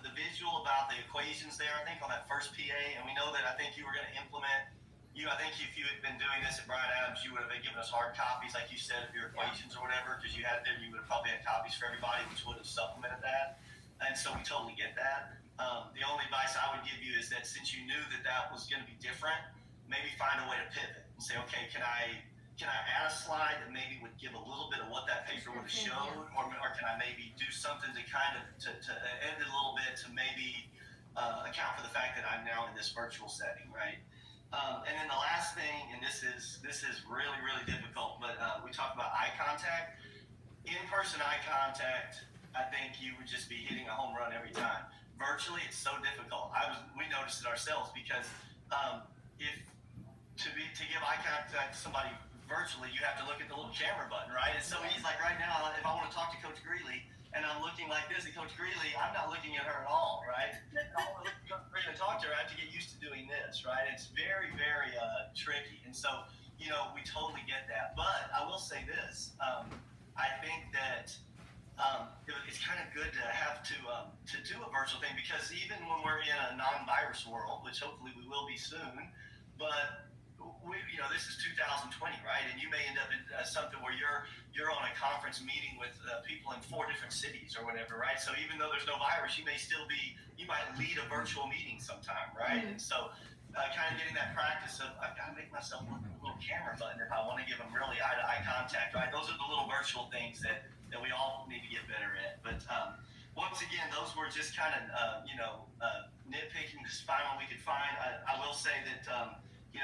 the visual about the equations there, I think, on that first PA, and we know that I think you were going to implement. I think if you had been doing this at Bryan Adams, you would have been giving us hard copies, like you said, of your equations or whatever, because you had it there. You would have probably had copies for everybody, which would have supplemented that. And so we totally get that. The only advice I would give you is that since you knew that that was going to be different, maybe find a way to pivot and say, okay, can I add a slide that maybe would give a little bit of what that paper would have showed, or can I maybe do something to kind of to end it a little bit to maybe account for the fact that I'm now in this virtual setting, right? And then the last thing, and this is really, really difficult, but we talked about eye contact. In-person eye contact, I think you would just be hitting a home run every time. Virtually, it's so difficult. We noticed it ourselves because to give eye contact to somebody virtually, you have to look at the little camera button, right? And so he's like, right now, if I want to talk to Coach Greeley and I'm looking like this at Coach Greeley, I'm not looking at her at all, right? If I want to look at Coach Greeley and talk to her, I have to get used to doing this, right? It's very, very tricky. And so, we totally get that. But I will say this. I think that it's kind of good to have to do a virtual thing, because even when we're in a non-virus world, which hopefully we will be soon, but this is 2020, right? And you may end up in something where you're on a conference meeting with people in 4 different cities or whatever, right? So even though there's no virus, you might lead a virtual meeting sometime, right? Mm-hmm. And so kind of getting that practice of, I've got to make myself look at a little camera button if I want to give them really eye-to-eye contact, right? Those are the little virtual things that we all need to get better at. But once again, those were just kind of, nitpicking, just find what we could find. I will say that,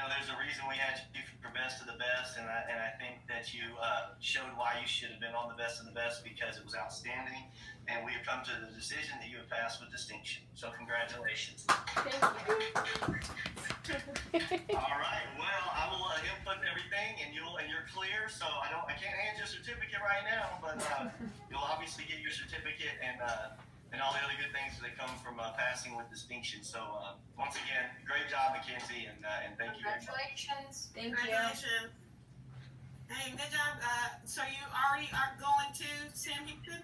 there's a reason we had you for best of the best, and I think that you showed why you should have been on the best of the best, because it was outstanding, and we have come to the decision that you have passed with distinction. So congratulations. Thank you. All right. Well, I will input everything, and you're clear. So I can't hand you a certificate right now, but you'll obviously get your certificate and all the other good things that come from passing with distinction. So once again, great job, Mackenzie, and thank you very much. Congratulations. Thank you. Congratulations. Hey, good job. So you already are going to Sam Houston?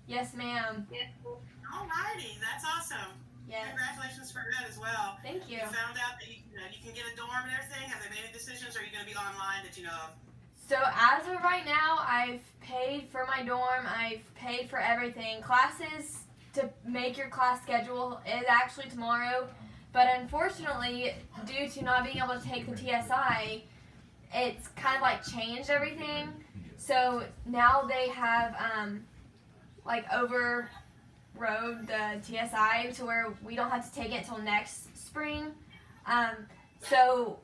Yes, ma'am. Alrighty, that's awesome. Yes. Congratulations for that as well. Thank you. You found out that you can get a dorm and everything. Have they made any decisions, or are you going to be online that you know of? So as of right now, I've paid for my dorm. I've paid for everything. Classes to make your class schedule is actually tomorrow, but unfortunately, due to not being able to take the TSI, it's kind of like changed everything. So now they have overrode the TSI to where we don't have to take it till next spring. So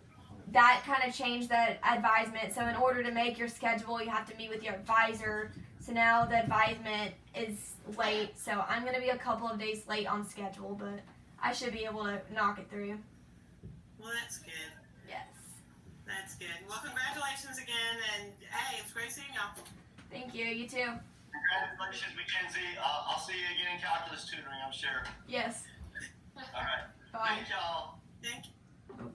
that kind of changed that advisement. So in order to make your schedule, you have to meet with your advisor. So now the advisement is late. So I'm going to be a couple of days late on schedule, but I should be able to knock it through. Well, that's good. Yes. That's good. Well, congratulations again, and hey, it's great seeing y'all. Thank you. You too. Congratulations, Mackenzie. I'll see you again in calculus tutoring, I'm sure. Yes. All right. Bye. Thank y'all. Thank you.